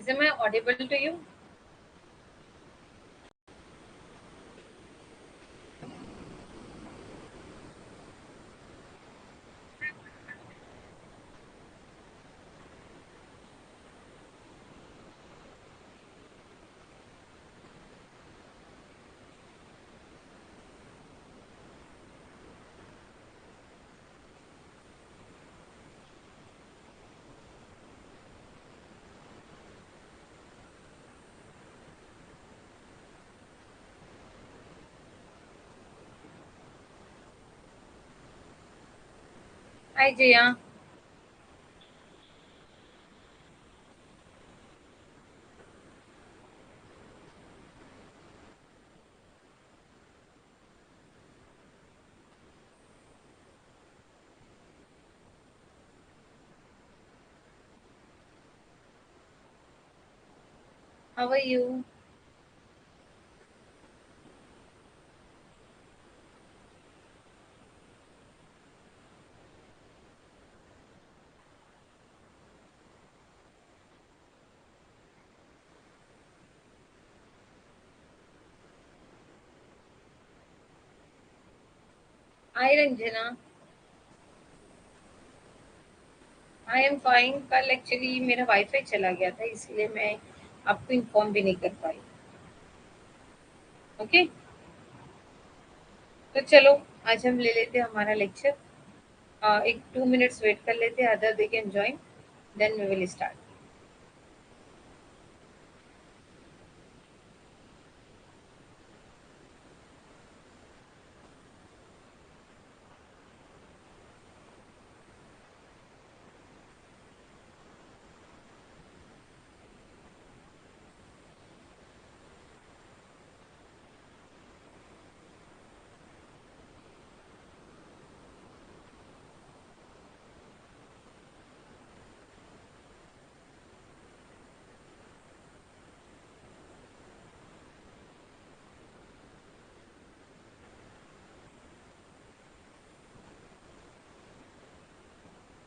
Is am I audible to you? Hi Jaya. How are you? Hi Ranjana. I am fine. कल actually मेरा wifi चला गया था, इसलिए मैं आपको इन्फॉर्म भी नहीं कर पाई। ओके, तो चलो आज हम ले लेते हैं हमारा लेक्चर। एक 2 मिनट्स वेट कर लेते हैं, other they can join, then we will start.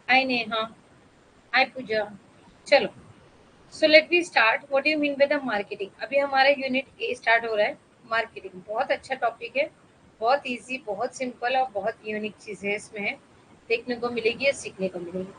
Hi Neha. Hi Pooja. चलो, so let we start. What you mean by the marketing? अभी हमारा यूनिट ए स्टार्ट हो रहा है। मार्केटिंग बहुत अच्छा टॉपिक है, बहुत इजी, बहुत सिंपल और बहुत यूनिक चीज़ें इसमें है, देखने को मिलेगी या सीखने को मिलेगी।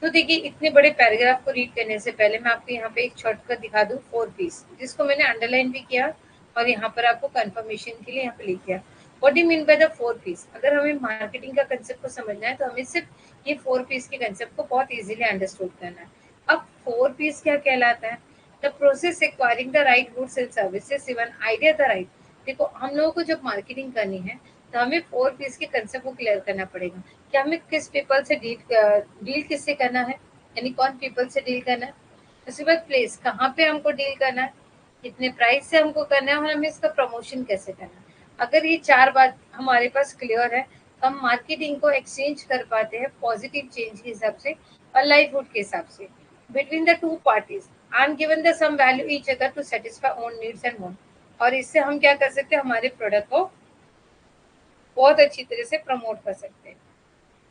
तो देखिए, इतने बड़े पैराग्राफ को रीड करने से पहले मैं आपको यहाँ पे एक शॉर्टकट दिखा दूँ, 4 पीस, जिसको मैंने अंडरलाइन भी किया और यहाँ पर आपको कंफर्मेशन के लिए यहाँ पे लिख दिया। What you mean by the 4 piece? अगर हमें मार्केटिंग का कंसेप्ट को समझना है तो हमें सिर्फ ये 4 पीस के कंसेप्ट को बहुत इजीली अंडरस्टूड करना है। अब 4 पीस क्या कहलाता है? The process acquiring the right goods and services even idea the right. देखो, हम लोगों को जब मार्केटिंग करनी है तो हमें 4 पीस के कंसेप्ट को क्लियर करना पड़ेगा कि हमें किस पीपल से डील किससे करना है, यानी कौन पीपल से डील करना है। उसके बाद प्लेस, कहाँ पे हमको डील करना है, कितने प्राइस से हमको करना है और हमें इसका प्रमोशन कैसे करना है। अगर ये 4 बात हमारे पास क्लियर है तो हम मार्केटिंग को एक्सचेंज कर पाते हैं पॉजिटिव चेंज के हिसाब से और लाइवहुड के हिसाब से between the two parties and given the sum value each other to satisfy own needs and want. और इससे हम क्या कर सकते हैं, हमारे प्रोडक्ट को बहुत अच्छी तरह से प्रमोट कर सकते हैं।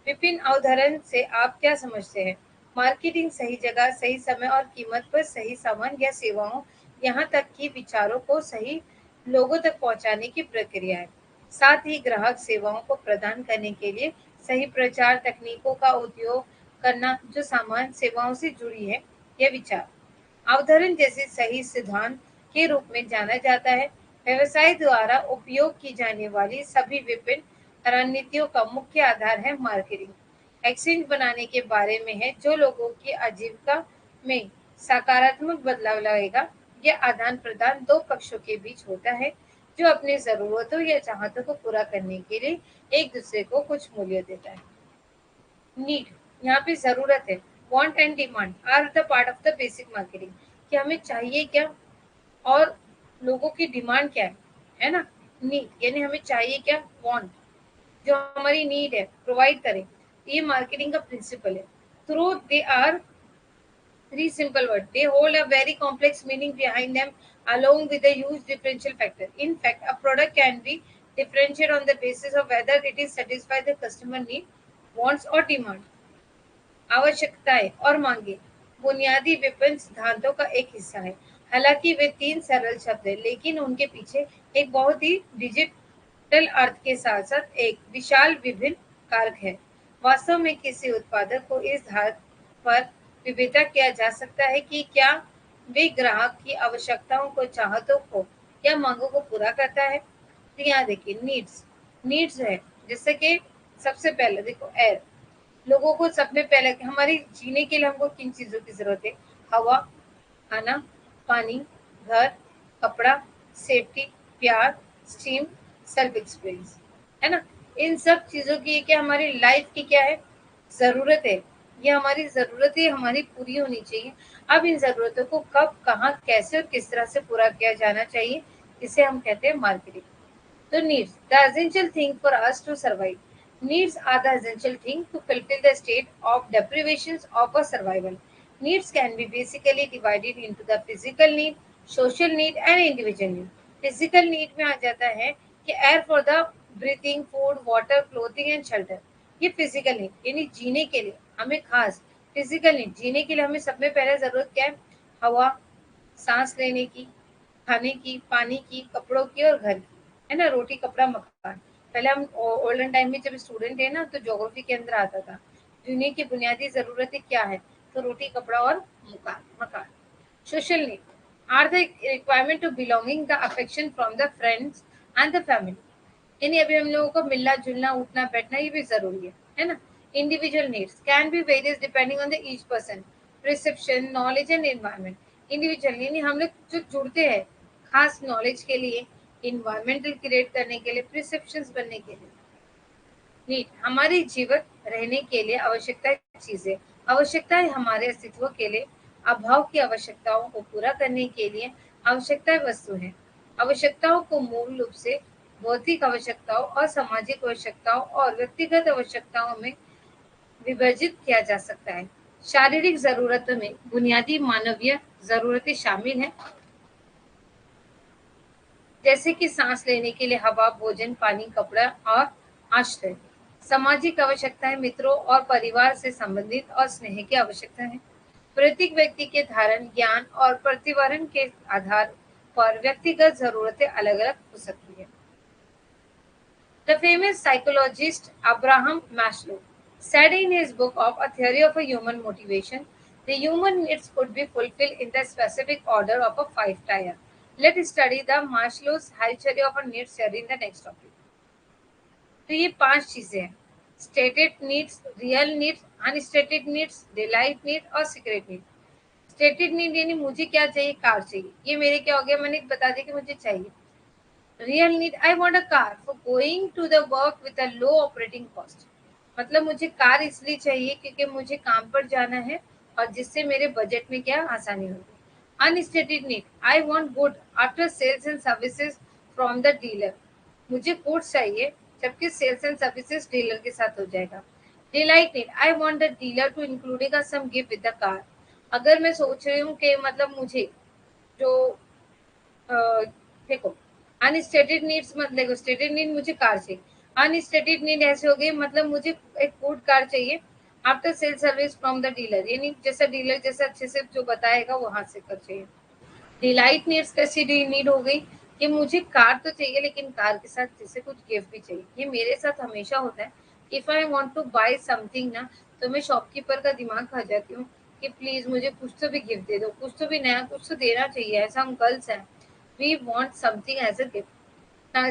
विपिन अवधारण से आप क्या समझते हैं? मार्केटिंग सही जगह, सही समय और कीमत पर सही सामान या सेवाओं, यहाँ तक कि विचारों को सही लोगों तक पहुंचाने की प्रक्रिया है। साथ ही ग्राहक सेवाओं को प्रदान करने के लिए सही प्रचार तकनीकों का उपयोग करना जो सामान सेवाओं से जुड़ी है। यह विचार अवधारण जैसे सही सिद्धांत के रूप में जाना जाता है। व्यवसाय द्वारा उपयोग की जाने वाली सभी विभिन्न रणनीतियों का मुख्य आधार है मार्केटिंग। एक्सचेंज बनाने के बारे में है जो लोगों की आजीविका में सकारात्मक बदलाव लाएगा। यह आदान प्रदान दो पक्षों के बीच होता है जो अपनी जरूरतों या चाहतों को पूरा करने के लिए एक दूसरे को कुछ मूल्य देता है। नीड, यहाँ पे जरूरत है। Want and demand are the part of the basic marketing, कि हमें चाहिए क्या और लोगों की डिमांड क्या है ना। नीड यानी हमें चाहिए क्या, वांट जो हमारी नीड है प्रोवाइड करें। ये मार्केटिंग का प्रिंसिपल है। Through they are three simple words. They hold a very complex meaning behind them, along with a huge differential factor. In fact, a product can be differentiated on the basis of whether it is satisfy the customer need, wants or demand, आवश्यकताएं और मांगे। बुनियादी विभिन्न सिद्धांतों का एक हिस्सा है। हालांकि वे 3 सरल शब्द हैं, लेकिन उनके पीछे एक बहुत ही डिजिटल अर्थ के साथ साथ एक विशाल विभिन्न कारक है। वास्तव में किसी उत्पादक को इस धात पर विवेचना किया जा सकता है कि क्या वे ग्राहक की आवश्यकताओं को, चाहतों को या मांगों को पूरा करता है। तो यहाँ देखिए नीड्स, नीड्स है जैसे कि सबसे पहले देखो एयर, लोगों को सब में पहले हमारी जीने के लिए हमको किन चीजों की जरूरत है? हवा, खाना, पानी, घर, कपड़ा, सेफ्टी, प्यार, स्टीम, सेल्फ एक्सपीरियंस, है ना। इन सब चीजों की क्या हमारी लाइफ की क्या है? जरूरत है। ये हमारी जरूरतें हमारी पूरी होनी चाहिए। अब इन जरूरतों को कब, कहाँ, कैसे और किस तरह से पूरा किया जाना चाहिए, इसे हम कहते हैं marketing. So needs, the essential thing for us to survive. Needs are the essential thing to fulfill the state of deprivations of a survival. Needs can be basically divided into the physical need, social need and individual need. Physical need में आ जाता है कि air for the breathing, food, water, clothing and shelter. ये physical need यानी जीने के लिए हमें खास physical need, जीने के लिए हमें सब में पहले जरूरत क्या है? हवा, सांस लेने की, खाने की, पानी की, कपड़ों की और घर की, है ना। रोटी कपड़ा मकान, पहले हम ओल्डन टाइम में जब स्टूडेंट है ना तो ज्योग्राफी के अंदर आता था दुनिया की बुनियादी जरूरतें क्या है, तो रोटी कपड़ा और मकान। Social need are the requirement to belonging, the affection from the friends and the family, यानी अभी हम लोगों को मिलना जुलना उठना बैठना ये भी जरूरी है ना। Individual needs can be various depending on the each person, perception, knowledge and environment. Individual यानी हम लोग जो जुड़ते हैं खास नॉलेज के लिए, इन्वायरमेंटल क्रिएट करने के लिए, प्रिसेप्शंस बनने के लिए। नीड हमारी जीवन रहने के लिए आवश्यकता चीजें, आवश्यकताएं हमारे अस्तित्व के लिए, अभाव की आवश्यकताओं को पूरा करने के लिए आवश्यकताएं वस्तु हैं। आवश्यकताओं को मूल रूप से भौतिक आवश्यकताओं और सामाजिक आवश्यकताओं और व्यक्तिगत आवश्यकताओं में विभाजित किया जा सकता है। शारीरिक जरूरतों में बुनियादी मानवीय जरूरतें शामिल हैं, जैसे कि सांस लेने के लिए हवा, भोजन, पानी, कपड़ा और आश्रय। सामाजिक आवश्यकताएं मित्रों और परिवार से संबंधित और स्नेह की आवश्यकता है। प्रत्येक व्यक्ति के धारण, ज्ञान और प्रतिवरण के आधार पर व्यक्तिगत जरूरतें अलग अलग हो सकती है। The famous psychologist Abraham Maslow said in his book of A Theory of a Human Motivation, the human needs could be fulfilled in the specific order of a five tier. Let's study the Maslow's hierarchy of a needs theory in the next topic. तो ये 5 चीजें हैं: stated needs, real needs, unstated needs, delight need और secret need. Stated need यानी मुझे क्या चाहिए? Car चाहिए, ये मेरे क्या हो गया, मैंने बता दिया कि मुझे चाहिए। Real need, I want a car for going to the work with a low operating cost, मतलब मुझे कार इसलिए चाहिए क्योंकि मुझे काम पर जाना है और जिससे मेरे बजट में क्या आसानी होगी। Unstated need, I want good after sales and services from the dealer, मुझे गुड्स चाहिए जबकि सेल्स एंड सर्विसेज डीलर के साथ हो जाएगा। Delight need, I want the dealer to including a some gift with the car, अगर मैं सोच रही हूँ कि मतलब मुझे जो देखो अनस्टेटेड नीड्स, मतलब स्टेटेड नीड मुझे कार चाहिए, अनस्टेटेड नीड ऐसे हो गई मतलब मुझे एक गुड कार चाहिए after sale service from the dealer, यानी जैसा डीलर जैसा अच्छे से जो बताएगा वहां से कर चाहिए। डिलाइट नीड्स कैसी नीड हो गई कि मुझे कार तो चाहिए लेकिन कार के साथ जैसे कुछ गिफ्ट भी चाहिए। ये मेरे साथ हमेशा होता है, if I want to buy something ना, तो मैं शॉपकीपर का दिमाग खा जाती हूँ कि प्लीज मुझे कुछ तो भी गिफ्ट दे दो, कुछ तो भी नया, कुछ तो देना चाहिए। ऐसा हम गर्ल्स हैं, we want something as a gift.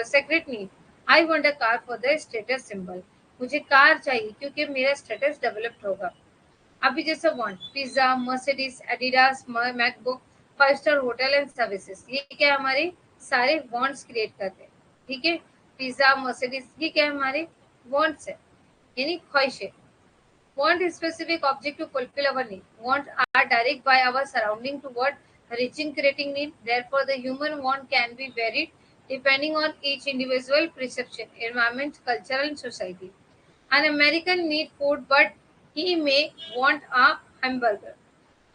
Secret need, I want a car for the status symbol, मुझे कार चाहिए क्योंकि मेरा स्टेटस डेवलप्ड होगा। अभी जैसे want pizza, Mercedes, Adidas, MacBook, 5 star hotel and services, ये क्या है हमारे सारे वांट्स क्रिएट करते हैं। ठीक है, पिज्जा, मर्सिडीज, ये क्या है हमारे वांट्स है यानी ख्वाहिशें। Want specific object to fulfill our need. Want are direct by our surrounding toward reaching creating need. Therefore, the human want can be varied depending on each individual perception, environment, culture, and society. An American need food, but he may want a hamburger,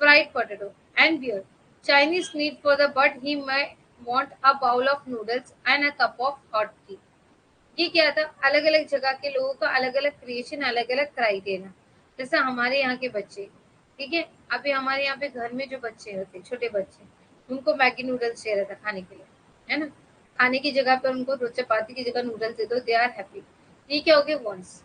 fried potato, and beer. Chinese need for the but he may want a bowl of noodles and a cup of hot tea. ये क्या था, अलग अलग जगह के लोगों का अलग अलग क्रिएशन, अलग अलग क्राइटेरिया। जैसे हमारे यहाँ के बच्चे ठीक है। अभी हमारे यहाँ पे घर में जो बच्चे होते हैं, छोटे बच्चे, उनको मैगी नूडल्स चाहिए रहता है खाने के लिए, है ना। खाने की जगह पर उनको चपाती की जगह नूडल्स दे दो, दे आर हैप्पी। ठीक है, ओके, वंस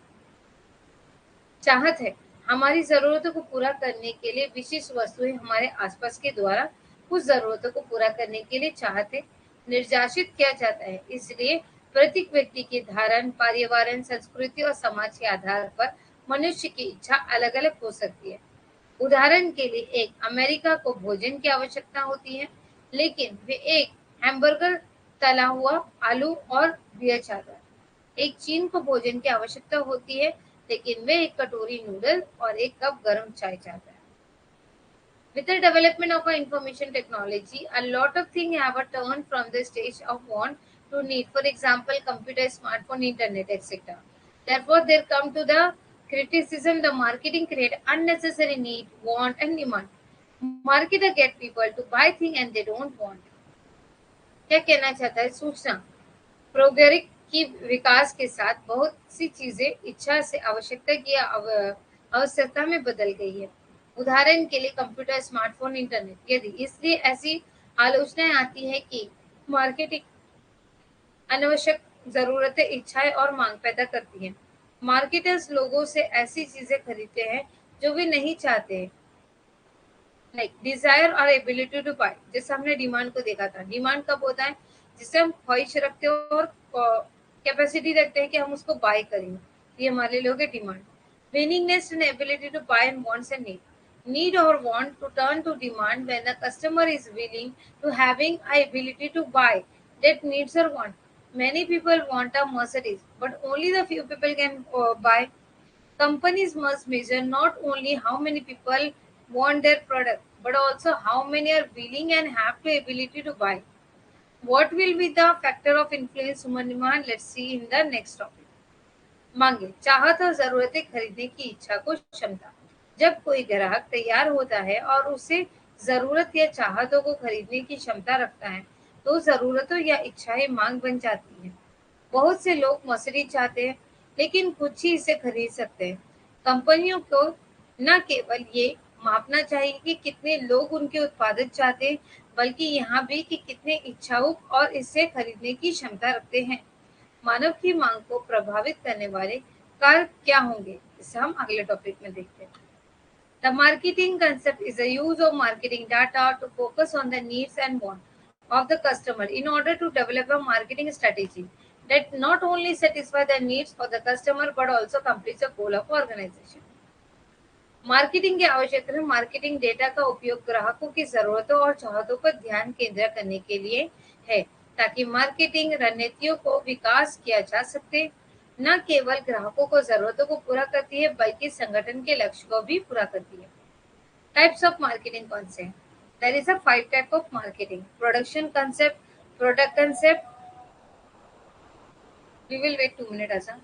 चाहत है हमारी जरूरतों को पूरा करने के लिए विशिष्ट वस्तुएं हमारे आसपास के द्वारा उस जरूरतों को पूरा करने के लिए चाहते निर्देशित किया जाता है। इसलिए प्रत्येक व्यक्ति की धारण, पर्यावरण, संस्कृति और समाज के आधार पर मनुष्य की इच्छा अलग अलग हो सकती है। उदाहरण के लिए एक अमेरिका को भोजन की आवश्यकता होती है, लेकिन वे एक हैमबर्गर, तला हुआ आलू और बियर चाहता है। एक चीन को भोजन की आवश्यकता होती है, लेकिन वे एक कटोरी नूडल और एक कप गर्म चाय चाहता है। With the development of our information technology, a lot of things have a turned from the stage of want to need. For example, computer, smartphone, internet, etc. Therefore, there come to the criticism the marketing create unnecessary need, want, and demand. Marketer get people to buy things and they don't want. क्या कहना चाहता है? सूचना प्रौद्योगिकी की विकास के साथ बहुत सी चीजें इच्छा से आवश्यकता की आवश्यकता में बदल गई है। उदाहरण के लिए कंप्यूटर, स्मार्टफोन, इंटरनेट। यदि इसलिए ऐसी आलोचनाएं आती है कि मार्केटिंग अनावश्यक जरूरतें, इच्छाएं और मांग पैदा करती है। मार्केटर्स लोगों से ऐसी चीजें खरीदते हैं जो वे नहीं चाहते हैं। लाइक डिजायर और एबिलिटी टू बाय, जैसे हमने डिमांड को देखा था। डिमांड कब होता है? जिससे हम ख्वाहिश रखते हो और कैपेसिटी रखते हैं कि हम उसको बाय करेंगे। ये हमारे लोग है demand. Willingness and ability to buy and wants and need और want to turn to demand when the customer is willing to having a ability to buy that needs or want. Many people want a Mercedes, but only the few people can buy. Companies must measure not only how many people want their product, but also how many are willing and have the ability to buy. What will be the factor of influence human demand? Let's see in the next topic. मांगे, चाहत और जरूरतें खरीदने की इच्छा को क्षमता। जब कोई ग्राहक तैयार होता है और उसे जरूरत या चाहतों को खरीदने की क्षमता रखता है, तो जरूरतों या इच्छाएं मांग बन जाती है। बहुत से लोग मर्सिडीज चाहते हैं, लेकिन कुछ ही इसे खरीद सकते हैं। कंपनियों को न केवल ये मापना चाहिए कि कितने लोग उनके उत्पादन चाहते हैं, बल्कि यहाँ भी कि कितने इच्छुक और इसे खरीदने की क्षमता रखते हैं। मानव की मांग को प्रभावित करने वाले कारक क्या होंगे, इसे हम अगले टॉपिक में देखते हैं। The marketing concept is the use of marketing data to focus on the needs and wants of the customer in order to develop a marketing strategy that not only satisfy the needs of the customer but also completes the goal of organization. Marketing की आवश्यकता में marketing data का उपयोग ग्राहकों की जरूरतों और चाहतों पर ध्यान केंद्रित करने के लिए है, ताकि मार्केटिंग रणनीतियों को विकास किया जा सके। न केवल ग्राहकों को जरूरतों को पूरा करती है, बल्कि संगठन के लक्ष्य को भी पूरा करती है। टाइप्स ऑफ मार्केटिंग कौन से हैं? There is a 5 type of marketing. Production concept, product concept, we will wait 2 minute ऐसा।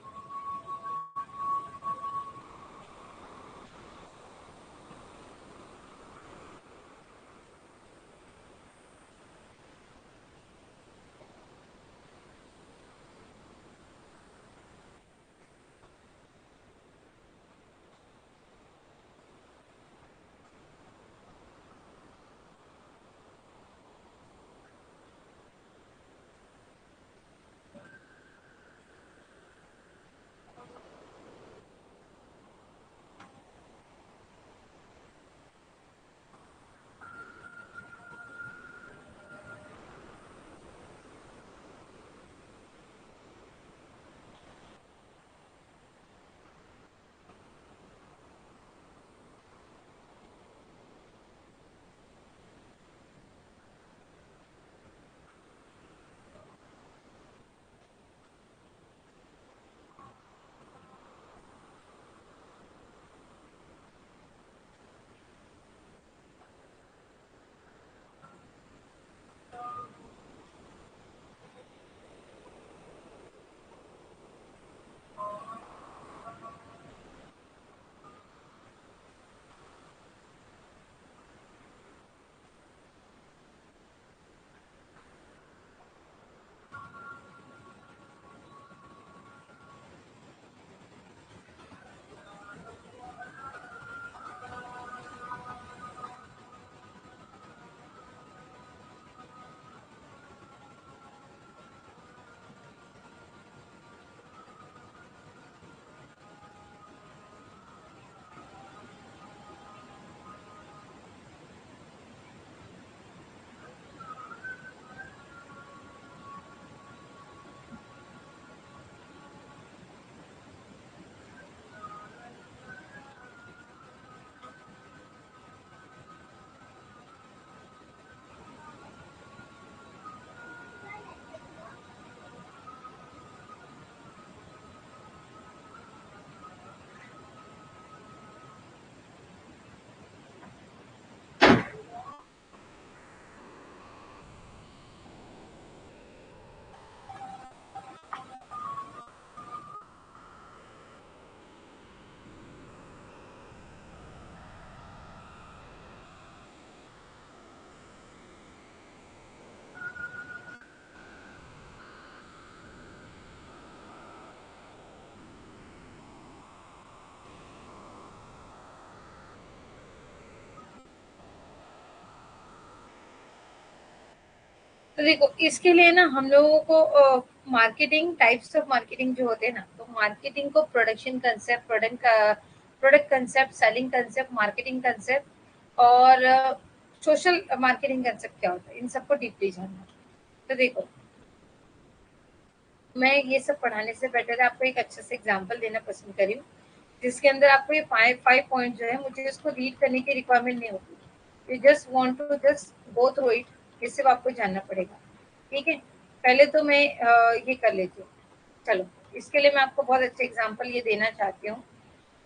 तो देखो इसके लिए ना हम लोगों को मार्केटिंग, टाइप्स ऑफ मार्केटिंग जो होते हैं ना, तो मार्केटिंग को production concept, product concept, selling concept, marketing concept और सोशल मार्केटिंग कंसेप्ट क्या होता है, इन सबको डीपली जानना। तो देखो मैं ये सब पढ़ाने से बेटर है आपको एक अच्छा से एग्जाम्पल देना पसंद करी हूँ, जिसके अंदर आपको ये फाइव पॉइंट जो है मुझे इसको रीड करने की रिक्वायरमेंट नहीं होती, you just want to just go through it, ये सिर्फ आपको जानना पड़ेगा। ठीक है, पहले तो मैं ये कर लेती हूँ। चलो इसके लिए मैं आपको बहुत अच्छा एग्जाम्पल ये देना चाहती हूँ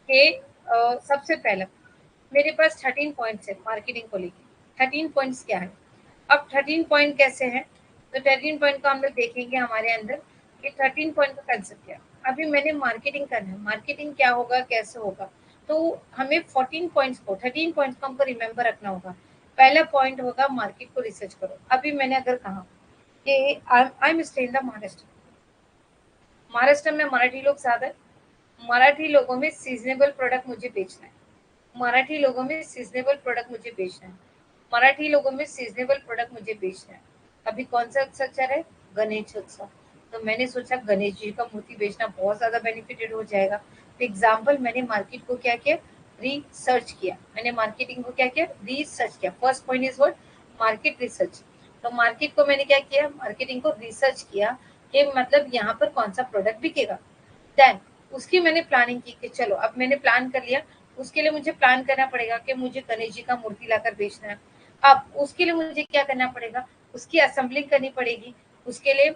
कि सबसे पहले मेरे पास 13 पॉइंट्स है मार्केटिंग को लेकर। 13 पॉइंट्स क्या है? अब 13 पॉइंट कैसे हैं? तो 13 पॉइंट को हम लोग देखेंगे हमारे अंदर कि 13 पॉइंट का कंसेप्ट क्या है। अभी मैंने मार्केटिंग करना है, मार्केटिंग क्या होगा, कैसे होगा, तो हमें 14 पॉइंट्स को, 13 पॉइंट्स को हमको रिमेंबर रखना होगा। पहला पॉइंट होगा मार्केट को रिसर्च करो। अभी मैंने अगर कहा कि आई am stay in the Maharashtra, Maharashtra में मराठी लोग ज्यादा है, मराठी लोगों में सीजनेबल प्रोडक्ट मुझे बेचना है, मराठी लोगों में सीजनेबल प्रोडक्ट मुझे बेचना है, मराठी लोगों में सीजनेबल प्रोडक्ट मुझे बेचना है। अभी कौन सा उत्सव चल रहा है? गणेश उत्सव। तो मैंने सोचा गणेश जी का मूर्ति बेचना बहुत ज्यादा बेनिफिटेड हो जाएगा। तो एग्जाम्पल मैंने मार्केट को क्या किया, रिसर्च किया। मैंने मार्केटिंग को क्या किया, रिसर्च किया। First point is what, market research. तो मार्केट को मैंने क्या किया, मार्केटिंग को रिसर्च किया कि मतलब यहाँ पर कौन सा प्रोडक्ट बिकेगा। देन उसकी मैंने प्लानिंग की कि चलो अब मैंने प्लान कर लिया, उसके लिए मुझे प्लान करना पड़ेगा कि मुझे गणेश जी का मूर्ति लाकर बेचना है। अब उसके लिए मुझे क्या करना पड़ेगा, उसकी असेंबलिंग करनी पड़ेगी, उसके लिए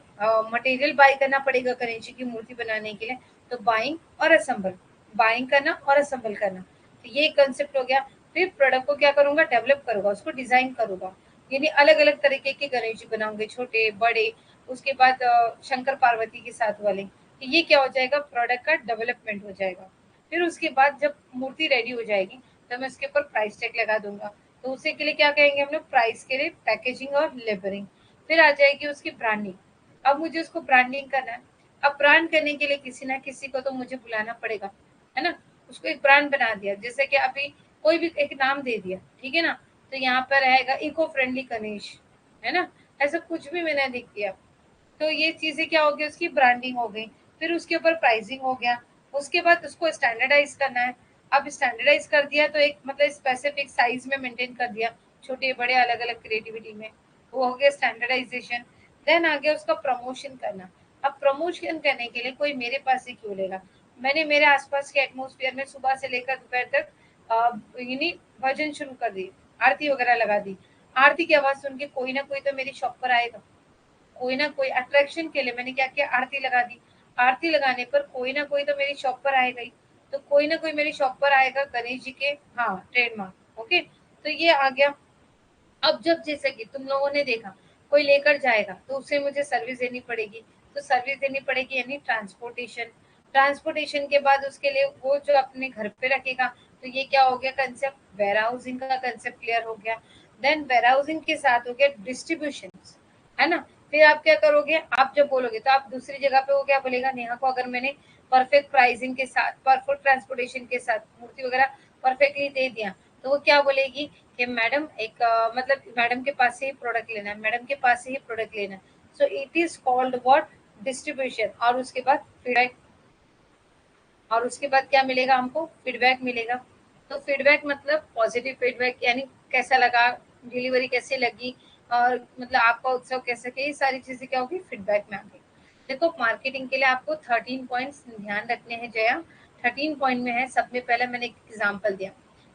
मटेरियल बाय करना पड़ेगा गणेश जी की मूर्ति बनाने के लिए। तो बाइंग और असेंबल, बाइंग करना और असेंबल करना, तो ये कंसेप्ट हो गया। फिर प्रोडक्ट को क्या करूंगा, डेवलप करूंगा, उसको डिजाइन करूंगा, यानी अलग अलग तरीके के गणेश जी बनाऊंगे, छोटे बड़े। उसके बाद शंकर पार्वती के साथ वाले, तो ये क्या हो जाएगा, प्रोडक्ट का डेवलपमेंट हो जाएगा। फिर उसके बाद जब मूर्ति रेडी हो जाएगी तो मैं उसके ऊपर प्राइस टैग लगा दूंगा। तो उसी के लिए क्या कहेंगे हम लोग, प्राइस के लिए पैकेजिंग और लेबरिंग। फिर आ जाएगी उसकी ब्रांडिंग। अब मुझे उसको ब्रांडिंग करना है। अब ब्रांड करने के लिए किसी ना किसी को तो मुझे बुलाना पड़ेगा, है ना। उसको एक ब्रांड बना दिया, जैसे कि अभी कोई भी एक नाम दे दिया, ठीक है ना। तो यहाँ पर रहेगा इको फ्रेंडली गणेश, है ना। ऐसा कुछ भी मैंने लिख दिया, तो ये चीजें क्या हो गई, उसकी ब्रांडिंग हो गई। फिर उसके ऊपर प्राइसिंग हो गया। उसके बाद उसको स्टैंडर्डाइज करना है। अब स्टैंडर्डाइज कर दिया तो एक मतलब स्पेसिफिक साइज में मेंटेन कर दिया, छोटे बड़े अलग अलग क्रिएटिविटी में, वो हो गया स्टैंडर्डाइजेशन। देन आ गया उसका प्रमोशन करना। अब प्रमोशन करने के लिए कोई मेरे पास ही क्यों लेगा। मैंने मेरे आसपास के एटमोसफियर में सुबह से लेकर दोपहर तक यानी भजन शुरू कर दी, आरती वगैरह लगा दी। आरती की आवाज सुन के कोई ना कोई तो मेरी शॉप पर आएगा, कोई ना कोई अट्रैक्शन के लिए मैंने क्या किया, आरती लगा दी। आरती लगाने पर कोई ना कोई तो मेरी शॉप पर आएगा ही। तो कोई ना कोई मेरी शॉप पर आएगा गणेश जी के, हाँ, ट्रेडमार्क, ओके। तो ये आ गया। अब जब जैसे कि तुम लोगों ने देखा, कोई लेकर जाएगा तो उसे मुझे सर्विस देनी पड़ेगी। तो सर्विस देनी पड़ेगी यानी ट्रांसपोर्टेशन। ट्रांसपोर्टेशन के बाद उसके लिए वो जो अपने घर पे रखेगा, तो ये क्या हो गया कंसेप्ट, वेयर हाउसिंग का कंसेप्ट क्लियर हो गया। देन वेयर हाउसिंग के साथ हो गया डिस्ट्रीब्यूशन, है ना। फिर आप क्या करोगे, आप जब बोलोगे तो आप दूसरी जगह पे वो क्या बोलेगा, नेहा को अगर मैंने परफेक्ट प्राइसिंग के साथ, परफेक्ट ट्रांसपोर्टेशन के साथ मूर्ति वगैरह परफेक्टली दे दिया, तो वो क्या बोलेगी कि मैडम एक मतलब मैडम के पास से ही प्रोडक्ट लेना है, मैडम के पास से ही प्रोडक्ट लेना है। So it is called what, distribution. और उसके बाद फीडबैक, और उसके बाद क्या मिलेगा हमको, फीडबैक मिलेगा। तो फीडबैक मतलब पॉजिटिव फीडबैक, यानी कैसा लगा, डिलीवरी कैसी लगी, और मतलब आपका उत्सव कैसा किया, ये सारी चीजें क्या होगी, फीडबैक में आ गई। देखो मार्केटिंग के लिए आपको 13 पॉइंट्स ध्यान रखने हैं जया। 13 पॉइंट में है, सब में पहले मैंने एक एग्जाम्पल दिया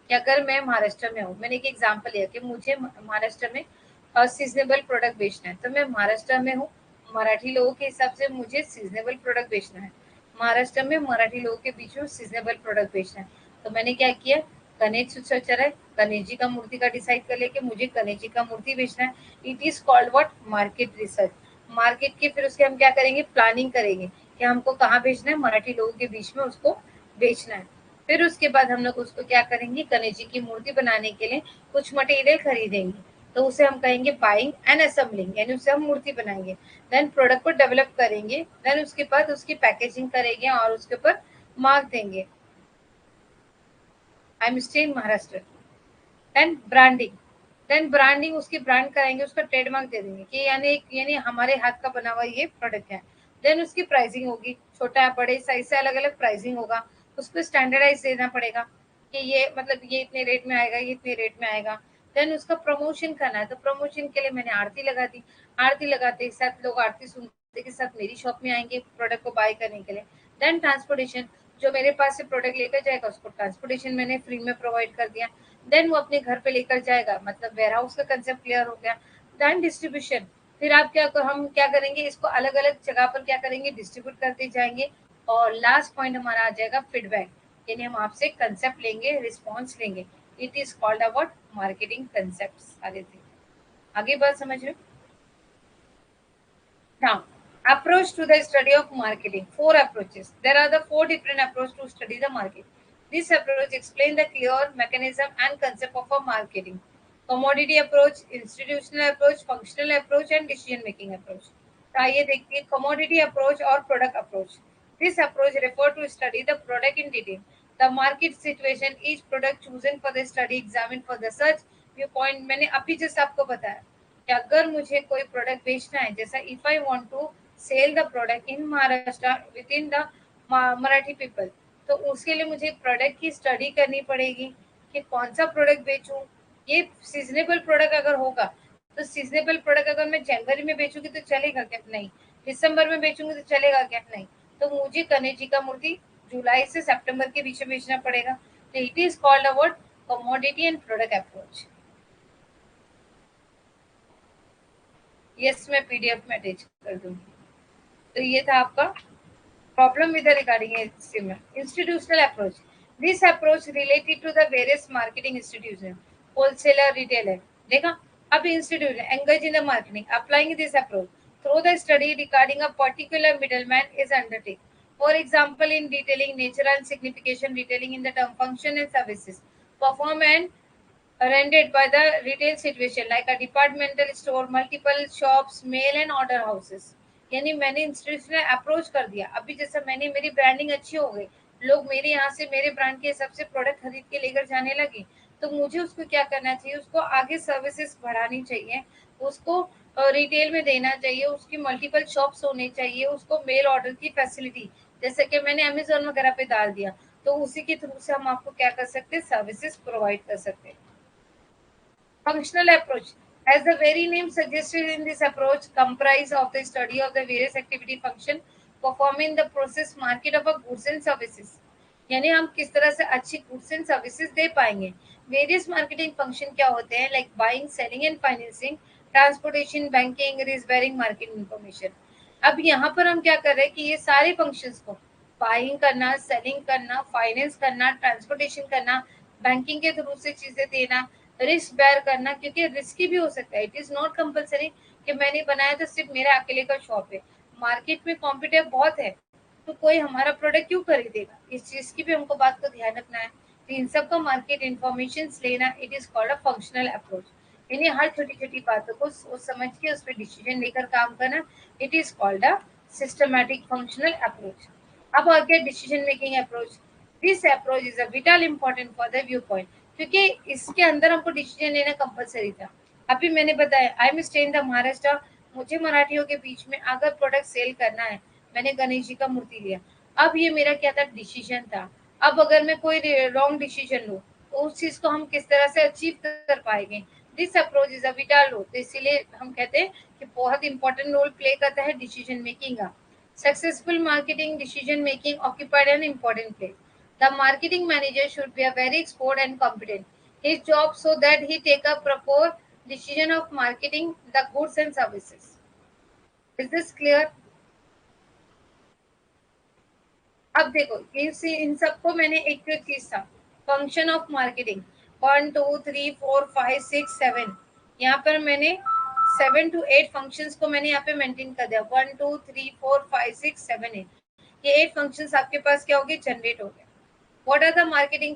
कि अगर मैं महाराष्ट्र में हूँ, मैंने एक एग्जाम्पल दिया कि मुझे महाराष्ट्र में सीजनेबल प्रोडक्ट बेचना है, तो मैं महाराष्ट्र में हूँ, मराठी लोगों के हिसाब से मुझे सीजनेबल प्रोडक्ट बेचना है, महाराष्ट्र में मराठी लोगों के बीच में सीजनेबल प्रोडक्ट बेचना है। तो मैंने क्या किया, गणेश उत्सव चल रहा है, गणेश जी का मूर्ति का डिसाइड कर लिया कि मुझे गणेश जी का मूर्ति बेचना है। It is called what, market research. Market के फिर उसके हम क्या करेंगे, प्लानिंग करेंगे कि हमको कहाँ बेचना है, मराठी लोगों के बीच में उसको बेचना है। फिर उसके बाद हम लोग उसको क्या करेंगे, गणेश जी की मूर्ति बनाने के लिए कुछ मटेरियल खरीदेंगे, तो उसे हम कहेंगे बाइंग एंड असेंबलिंग, यानी उसे हम मूर्ति बनाएंगे। देन प्रोडक्ट को डेवलप करेंगे, देन उसके बाद उसकी पैकेजिंग करेंगे और उसके ऊपर मार्क देंगे, I am stay in Maharashtra. Then branding, then branding, उसकी ब्रांड कराएंगे, उसका ट्रेडमार्क दे देंगे कि यानी हमारे हाथ का बना हुआ ये प्रोडक्ट है। देन उसकी प्राइसिंग होगी, छोटा बड़े साइज से अलग अलग प्राइसिंग होगा, उसको स्टैंडर्डाइज देना पड़ेगा कि ये मतलब ये इतने रेट में आएगा, ये इतने रेट में आएगा। देन उसका प्रमोशन करना है, तो प्रमोशन के लिए मैंने आरती लगा दी। आरती लगाते के साथ लोग आरती सुनते के साथ मेरी शॉप में आएंगे प्रोडक्ट को बाय करने के लिए। देन ट्रांसपोर्टेशन, जो मेरे पास से प्रोडक्ट लेकर जाएगा उसको ट्रांसपोर्टेशन मैंने फ्री में प्रोवाइड कर दिया। देन वो अपने घर पे लेकर जाएगा, मतलब वेयर हाउस का कंसेप्ट क्लियर हो गया। देन डिस्ट्रीब्यूशन, फिर आप हम क्या करेंगे, इसको अलग अलग जगह पर क्या करेंगे, डिस्ट्रीब्यूट करते जाएंगे। और लास्ट पॉइंट हमारा आ जाएगा फीडबैक, यानी हम आपसे कंसेप्ट लेंगे, रिस्पॉन्स लेंगे। It is called about marketing concept सारे थे। आगे बात समझ रहे हो? Now, approach to the study of marketing. Four approaches. There are the four different approaches to study the market. This approach explain the clear mechanism and concept of a marketing. Commodity approach, institutional approach, functional approach, and decision making approach. तो आइए देखते हैं commodity approach और product approach. This approach refer to study the product in detail. The market situation, each product chosen for the study, examined for the search viewpoint. मैंने अभी जैसे आपको बताया कि अगर मुझे कोई प्रोडक्ट बेचना है, जैसा if I want to sell the product in Maharashtra with in the Marathi people, तो उसके लिए मुझे प्रोडक्ट की स्टडी करनी पड़ेगी कि कौन सा प्रोडक्ट बेचूं। ये सीजनेबल प्रोडक्ट अगर होगा, तो सीजनेबल प्रोडक्ट अगर मैं जनवरी में बेचूंगी तो चलेगा क्या? नहीं। दिसंबर में बेचूंगी तो चलेगा क्या? नहीं। तो मुझे गणेश जी का मूर्ति जुलाई से सितंबर के बीच में बेचना पड़ेगा। तो it is called about commodity and product approach. Yes, मैं पीडीएफ में अटैच कर दूंगी। तो ये था आपका problem with regarding institutional approach. This approach related to the various marketing institution, wholesaler, retailer. देखा, अब institute engage in the marketing, applying this approach through the study regarding a particular middleman is undertaken. For example, in detailing nature and signification, detailing in the term function and services, perform and rendered by the retail situation like a departmental store, multiple shops, mail and order houses. यानी मैंने institutional approach कर दिया। अभी जैसे मैंने मेरी branding अच्छी हो गई, लोग मेरे यहाँ से मेरे ब्रांड के हिसाब से प्रोडक्ट खरीद के लेकर जाने लगे, तो मुझे उसको क्या करना चाहिए, उसको आगे सर्विसेज बढ़ानी चाहिए, उसको रिटेल में देना चाहिए, उसकी मल्टीपल शॉप्स होने चाहिए, उसको मेल ऑर्डर की फैसिलिटी, जैसे कि मैंने अमेजोन वगैरह पे डाल दिया, तो उसी के थ्रू से हम आपको क्या कर सकते हैं, सर्विसेज प्रोवाइड कर सकते हैं। Functional approach. As the very name suggested, in this approach comprise of the study of the various activity function performing the process market of a goods and services. यानी हम किस तरह से अच्छी गुड्स एंड सर्विसेज दे पाएंगे। Various marketing function क्या होते हैं, like buying, selling and financing, transportation, banking, risk bearing, market information. अब यहाँ पर हम क्या कर रहे हैं कि ये सारे फंक्शंस को बाइंग करना, सेलिंग करना, फाइनेंस करना, ट्रांसपोर्टेशन करना, बैंकिंग के थ्रू से चीजें देना, रिस्क बेयर करना, क्योंकि रिस्की भी हो सकता है। इट इज नॉट कंपलसरी कि मैंने बनाया तो सिर्फ मेरा अकेले का शॉप है। मार्केट में कॉम्पिटिटर बहुत है, तो कोई हमारा प्रोडक्ट क्यों खरीदेगा, इस चीज की भी हमको बात को ध्यान रखना है। तो इन सब का मार्केट इन्फॉर्मेशन लेना, it is called a functional approach. यानी हर छोटी छोटी बातों को सोच समझ के उस पर डिसीजन लेकर काम करना, it is called a systematic functional approach. अब आ गया decision making approach. This approach is a whittle important for the view point, क्योंकि इसके अंदर हमको डिसीजन लेना कंपलसरी था। अभी मैंने बताया आई am stay in the Maharashtra, मुझे मराठियों के बीच में अगर प्रोडक्ट सेल करना है, मैंने गणेश जी का मूर्ति लिया। अब ये मेरा क्या था, डिसीजन था। अब अगर मैं कोई रॉन्ग डिसीजन लूँ, तो उस चीज को हम किस तरह से अचीव कर पाएंगे। This approach is a vital role, तो इसीलिए हम कहते हैं कि बहुत इंपॉर्टेंट रोल प्ले करता है डिसीजन मेकिंग का। Successful marketing decision making occupied an important place. The marketing manager should be a very expert and competent. His job so that he take a proper decision of marketing the goods and services. Is this clear? अब देखो इन सबको मैंने एक एक चीज था, function of marketing 1 2 3 4 5 6 7, यहाँ पर मैंने 7 to 8 फंक्शंस को मैंने यहाँ पे मेंटेन कर दिया। 1 2 3 4 5 6 7 8, ये 8 फंक्शंस आपके पास क्या हो गए, जनरेट हो गए। What are the marketing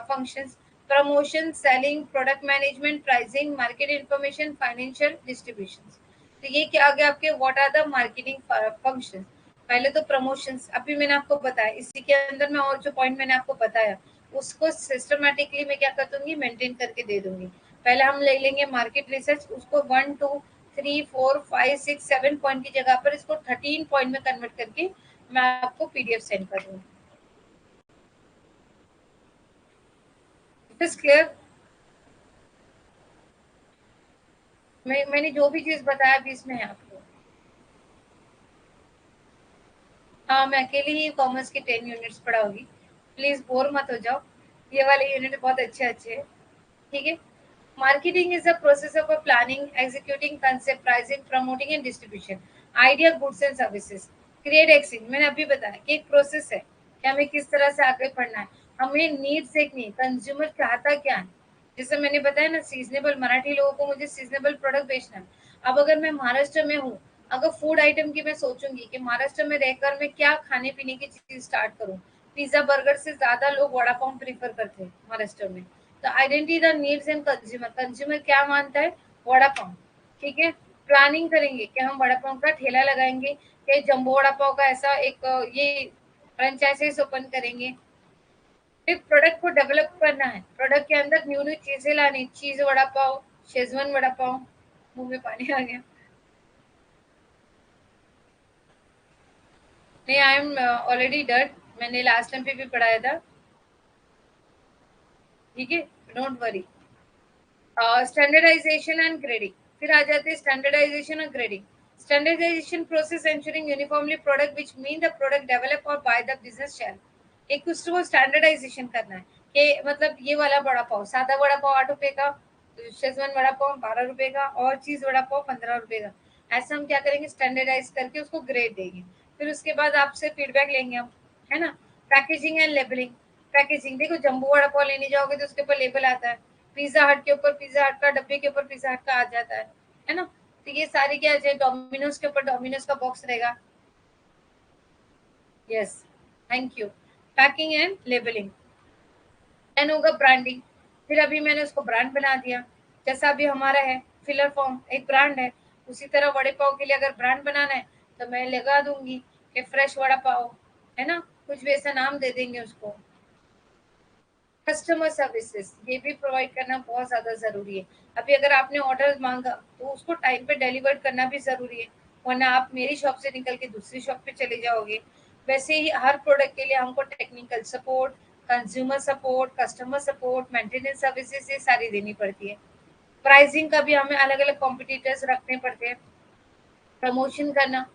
functions? Promotion, selling, product management, pricing, market information, financial distributions. तो ये क्या आ गया आपके what are the marketing functions. पहले तो प्रमोशंस, अभी मैंने आपको बताया, इसी के अंदर मैं और जो पॉइंट मैंने आपको बताया उसको सिस्टमैटिकली मैं क्या कर दूंगी, मेंटेन करके दे दूंगी। पहले हम ले लेंगे मार्केट रिसर्च, उसको 1 2 3 4 5 6 7 पॉइंट की जगह पर इसको 13 पॉइंट में कन्वर्ट करके मैं आपको पीडीएफ सेंड कर दूंगी। It is clear? मैंने जो भी चीज बताया अभी इसमें है आपको। हाँ, मैं अकेले ही कॉमर्स के 10 यूनिट्स पढ़ाऊंगी, प्लीज बोर मत हो जाओ, ये वाले यूनिट बहुत अच्छे अच्छे हैं। ठीक है। Marketing is the process of planning, executing concept, pricing, promoting and distribution idea, goods and services, create exchange. मैंने अभी बताया कि एक प्रोसेस है कि हमें किस तरह से आगे बढ़ना है। हमें नीड्स देखनी, कंज्यूमर चाहता क्या है। जैसे मैंने बताया ना, सीजनेबल, मराठी लोगों को मुझे सीजनेबल प्रोडक्ट बेचना है। अब अगर मैं महाराष्ट्र में हूँ, अगर फूड आइटम की मैं सोचूंगी कि महाराष्ट्र में रहकर मैं क्या खाने पीने की चीज स्टार्ट करूँ, पिज्जा बर्गर से ज्यादा लोग वड़ा पाव प्रीफर करते हैं महाराष्ट्र में। तो identity the needs and consumer, consumer क्या मानता है, वड़ा पाव। ठीक है। प्लानिंग करेंगे कि हम वड़ा पाव का ठेला लगाएंगे, कि जम्बो वड़ा पाव का ऐसा एक ये फ्रेंचाइजीज ओपन करेंगे। फिर प्रोडक्ट को डेवलप करना है, प्रोडक्ट के अंदर न्यू न्यू चीजें लानी, चीज वड़ा पाव, शेजवान वड़ा पाव, मुंह में पानी आ गया। नहीं, आई एम ऑलरेडी डन, मैंने लास्ट टाइम पे भी पढ़ाया था। ठीक है, don't worry. Standardisation and grading, फिर आ जाते हैं स्टैंडर्डाइजेशन और ग्रेडिंग। Standardisation process ensuring uniformly product which mean the product develop और बाय द बिजनेस शेयर। एक दूसरे को स्टैंडर्डाइजेशन करना है कि मतलब ये वाला वड़ा पाव, सादा वड़ा पाव 8 रुपए का, शेजवान वड़ा पाव 12 रुपए का, और चीज वड़ा पाव 15 रुपए का। ऐसा हम क्या करेंगे, स्टैंडर्डाइज करके उसको ग्रेड देंगे। फिर उसके बाद आपसे फीडबैक लेंगे हम, है ना। Packaging and labelling. पैकेजिंग देखो, जम्बो वड़ा पाव लेने जाओगे तो उसके ऊपर लेबल आता है, पिज्जा हट के ऊपर पिज्जा हट का, डब्बे के ऊपर पिज्जा हट का आ जाता है ना। तो ये सारी क्या है, डोमिनोज के ऊपर डोमिनोज का बॉक्स रहेगा। Yes, thank you. Packing and labelling. Then होगा ब्रांडिंग। फिर अभी मैंने उसको ब्रांड बना दिया, जैसा अभी हमारा है फिलर फॉर्म एक ब्रांड है। उसी तरह वड़े पाव के लिए अगर ब्रांड बनाना है तो मैं लगा दूंगी कि फ्रेश वड़ा पाव, है ना, कुछ भी ऐसा नाम दे देंगे उसको। कस्टमर सर्विसेज ये भी प्रोवाइड करना बहुत ज़्यादा ज़रूरी है। अभी अगर आपने ऑर्डर मांगा तो उसको टाइम पे डिलीवर करना भी ज़रूरी है, वरना आप मेरी शॉप से निकल के दूसरी शॉप पे चले जाओगे। वैसे ही हर प्रोडक्ट के लिए हमको technical support, consumer support, customer support, maintenance services ये सारी देनी पड़ती है। प्राइसिंग का भी हमें अलग अलग कॉम्पिटिटर्स रखने पड़ते हैं। प्रमोशन करना,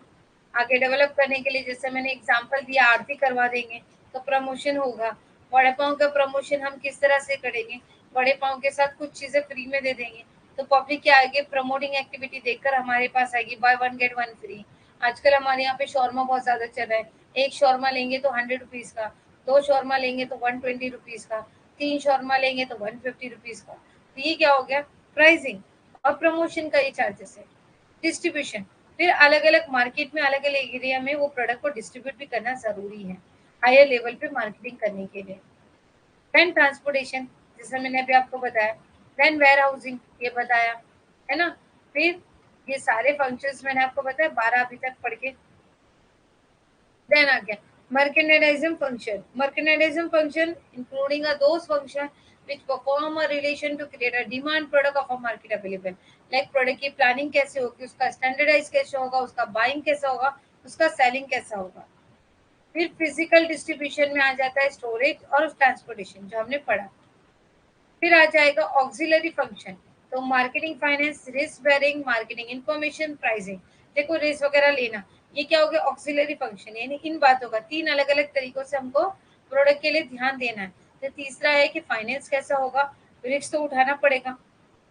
आगे डेवलप करने के लिए, जैसे मैंने एग्जांपल दिया आरती करवा देंगे तो प्रमोशन होगा। वड़े पाव का प्रमोशन हम किस तरह से करेंगे, वड़े पाव के साथ कुछ चीजें फ्री में दे देंगे तो पब्लिक क्या आगे प्रमोटिंग एक्टिविटी देखकर हमारे पास आएगी, by one get one free. आजकल हमारे यहाँ पे शौरमा बहुत ज्यादा चल रहा है, एक शौरमा लेंगे तो 100 रुपीज का, दो शौरमा लेंगे तो 120 रुपीज का, तीन शौरमा लेंगे तो 150 रुपीज का। तो ये क्या हो गया, प्राइसिंग और प्रमोशन का ये चार्जेस है। डिस्ट्रीब्यूशन, फिर अलग अलग मार्केट में अलग अलग एरिया में वो प्रोडक्ट को डिस्ट्रीब्यूट भी करना जरूरी है हायर लेवल पे मार्केटिंग करने के लिए। देन ट्रांसपोर्टेशन, जैसे मैंने अभी आपको बताया। देन वेयर हाउसिंग ये बताया, है ना। फिर ये सारे फंक्शंस मैंने आपको बताया 12 अभी तक पढ़ के। देन आ गया merchandising function. Merchandising function including those function which perform a relation to create a demand product of a market available. Like product की planning कैसे होगी, उसका standardize कैसे होगा, उसका buying कैसा होगा, उसका selling कैसा होगा। फिर फिजिकल डिस्ट्रीब्यूशन में आ जाता है स्टोरेज और ट्रांसपोर्टेशन जो हमने पढ़ा। फिर आ जाएगा ऑक्सिलरी फंक्शन, तो marketing finance, risk bearing, marketing information, pricing. देखो रिस्क वगैरह लेना, ये क्या हो गया, ऑक्सिलरी फंक्शन, यानी इन बातों का तीन अलग अलग तरीकों से हमको प्रोडक्ट के लिए ध्यान देना है। तो तीसरा है कि फाइनेंस कैसा होगा, रिस्क तो उठाना पड़ेगा।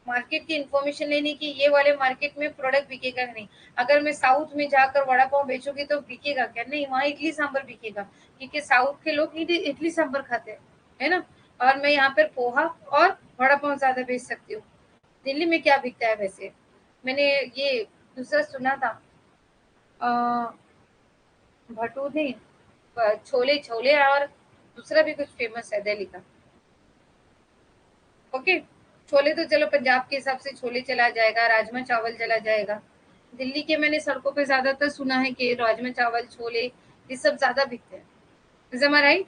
मार्केट की इंफॉर्मेशन लेने की, ये वाले मार्केट में प्रोडक्ट बिकेगा नहीं। अगर मैं साउथ में जाकर वड़ा पाव बेचूंगी तो बिकेगा क्या, नहीं, वहाँ इडली सांभर बिकेगा, क्योंकि साउथ के लोग इडली सांभर खाते हैं, है ना। और मैं यहाँ पर पोहा और वड़ा पाव ज्यादा बेच सकती हूँ। दिल्ली में क्या बिकता है वैसे, मैंने ये दूसरा सुना था, भटूरे, छोले छोले, और दूसरा भी कुछ फेमस है दिल्ली का। ओके, छोले तो चलो पंजाब के हिसाब से छोले चला जाएगा, राजमा चावल चला जाएगा। दिल्ली के मैंने सड़कों पे ज्यादातर सुना है कि राजमा चावल छोले ये सब ज्यादा बिकते हैं। Is am I right?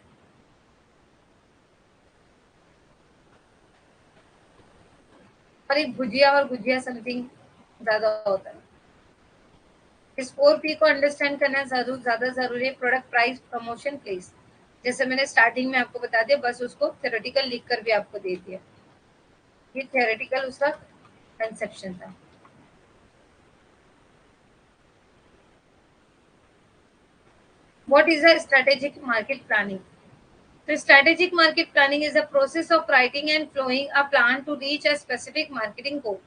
और एक भुजिया और गुजिया समथिंग ज्यादा होता है। इस 4P को अंडरस्टैंड करना ज्यादा जरूरी है। Product, price, promotion, place. जैसे मैंने स्टार्टिंग में आपको बता दिया, बस उसको थ्योरेटिकल लिख कर भी आपको दे दिया। ये थ्योरेटिकल उसका कंसेप्शन था। What is a strategic market planning? तो strategic market planning is a process of writing and flowing a plan to reach a specific marketing goal.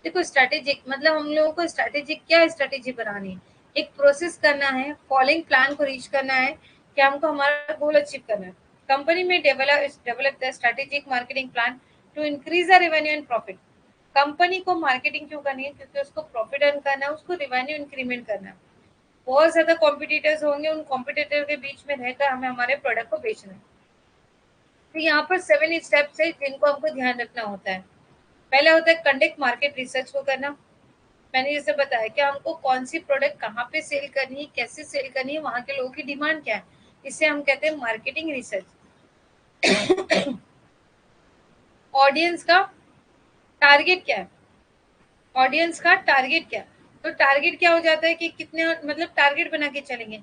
देखो, स्ट्रेटेजिक मतलब हम लोगों को स्ट्रेटेजिक क्या स्ट्रेटेजी बनानी है, एक प्रोसेस करना है, फॉलोइंग प्लान को रीच करना है कि हमको हमारा गोल अचीव करना है। कंपनी में develop the strategic marketing plan to increase the revenue and profit. Company को मार्केटिंग क्यों करनी है? क्योंकि उसको प्रॉफिट अर्न करना है, उसको रेवेन्यू इंक्रीमेंट करना है। बहुत ज्यादा कॉम्पिटिटर्स होंगे, उन कॉम्पिटिटर के बीच में रहकर हमें हमारे प्रोडक्ट को बेचना है। तो यहाँ पर 7 स्टेप्स है जिनको हमको ध्यान रखना होता है। पहला होता है कंडक्ट मार्केट रिसर्च को करना। मैंने जैसे बताया कि हमको कौन सी प्रोडक्ट कहाँ पे सेल करनी है, कैसे सेल करनी है, वहाँ के लोगों की डिमांड क्या है, इसे हम कहते हैं मार्केटिंग रिसर्च। ऑडियंस का टारगेट क्या है? ऑडियंस का टारगेट क्या है? तो टारगेट क्या हो जाता है कि कितने, मतलब टारगेट बना के चलेंगे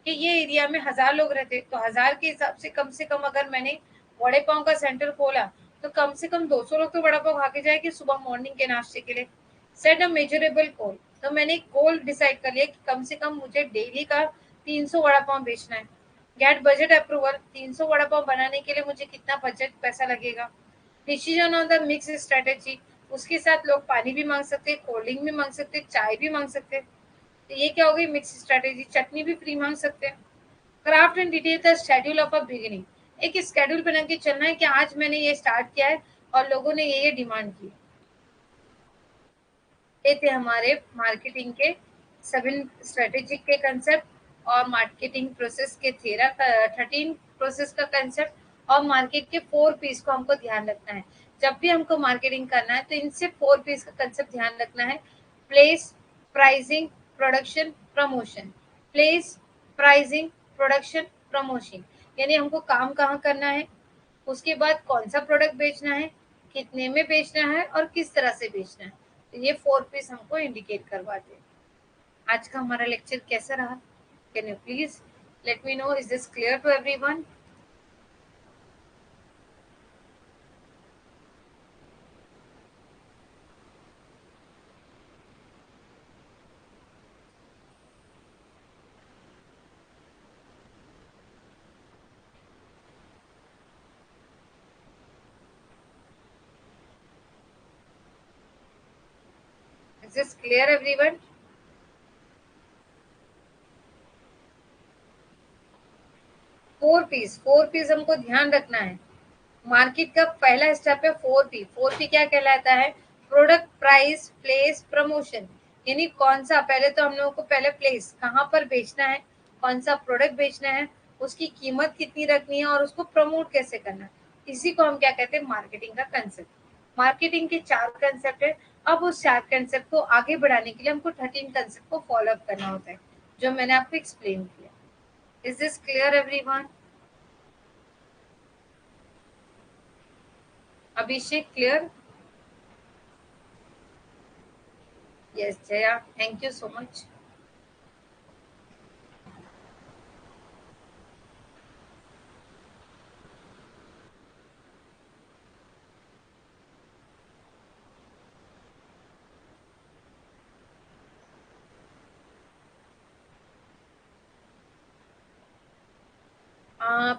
कि ये एरिया में 1000 लोग रहते, तो 1000 के हिसाब से कम अगर मैंने वड़े पाव का सेंटर खोला तो कम से कम 200 लोग तो वड़ा पाव खा के जाएंगे सुबह मॉर्निंग के नाश्ते के लिए। सेट अ मेजरेबल गोल। तो मैंने एक गोल डिसाइड कर लिया कि कम से कम मुझे डेली का 300 वड़ा पाव बेचना है। Get budget approval. 300 vada pav बनाने के लिए मुझे कितना बजट पैसा लगेगा। Decision on the mix strategy. उसके साथ लोग पानी भी मांग सकते हैं, कोल्ड ड्रिंक भी मांग सकते हैं, चाय भी मांग सकते हैं। तो ये क्या हो गई मिक्स स्ट्रेटेजी। चटनी भी फ्री मांग सकते हैं। Craft and detail the schedule of a beginning. एक स्केड्यूल बना के चलना है कि आज मैंने ये स्टार्ट किया है और लोगों ने ये डिमांड की। ये थे हमारे मार्केटिंग के 7 स्ट्रेटेजिक के कंसेप्ट और मार्केटिंग प्रोसेस के 13 प्रोसेस का कंसेप्ट और मार्केट के 4 पीस को हमको ध्यान रखना है। जब भी हमको मार्केटिंग करना है तो इनसे 4 पीस का कंसेप्ट ध्यान रखना है। Place, pricing, production, promotion. Place, pricing, production, promotion. यानी हमको काम कहाँ करना है, उसके बाद कौन सा प्रोडक्ट बेचना है, कितने में बेचना है और किस तरह से बेचना है। तो ये 4 पीस हमको इंडिकेट करवाते हैं। आज का हमारा लेक्चर कैसा रहा? Can you please let me know, is this clear to everyone? Is this clear everyone? 4 piece हमको ध्यान रखना है। मार्केट का पहला स्टेप है 4 पी। 4 पी क्या कहलाता है? Product, price, place, promotion. यानी कौन सा, पहले तो हम लोगों को पहले प्लेस कहाँ पर बेचना है, कौन सा प्रोडक्ट बेचना है, उसकी कीमत कितनी रखनी है और उसको प्रमोट कैसे करना है। इसी को हम क्या कहते हैं? मार्केटिंग का कंसेप्ट। मार्केटिंग के 4 कंसेप्ट है। अब उस 4 कंसेप्ट को आगे बढ़ाने के लिए हमको 13 कंसेप्ट को फॉलो अप करना होता है, जो मैंने आपको एक्सप्लेन किया। Is this clear everyone? Abhishek clear? Yes Jaya, thank you so much.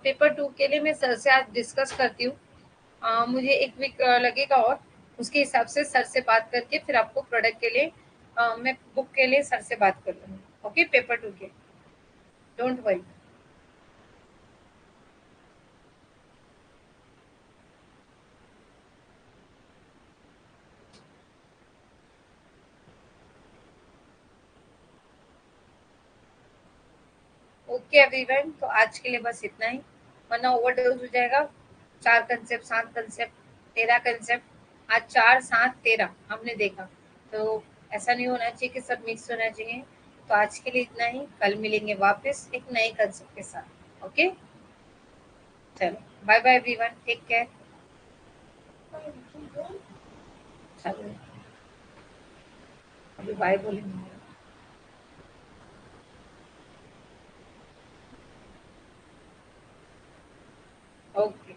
Paper 2 के लिए मैं सर से आज डिस्कस करती हूँ। मुझे एक वीक लगेगा और उसके हिसाब से सर से बात करके फिर आपको प्रोडक्ट के लिए मैं बुक के लिए सर से बात कर लूँगी। ओके, पेपर 2 के, डोंट वरी। ओके एवरीवन, तो आज के लिए बस इतना ही, वरना ओवरडोज हो जाएगा। 4 कंसेप्ट, 7 कंसेप्ट, 13 कंसेप्ट, आज 4, 7, 13 हमने देखा। तो ऐसा नहीं होना चाहिए कि सब मिक्स होना चाहिए। तो आज के लिए इतना ही, कल मिलेंगे वापस एक नए कंसेप्ट के साथ। ओके, चलो bye bye everyone, take care. चलो अभी बाय बोलेंगे। ओके।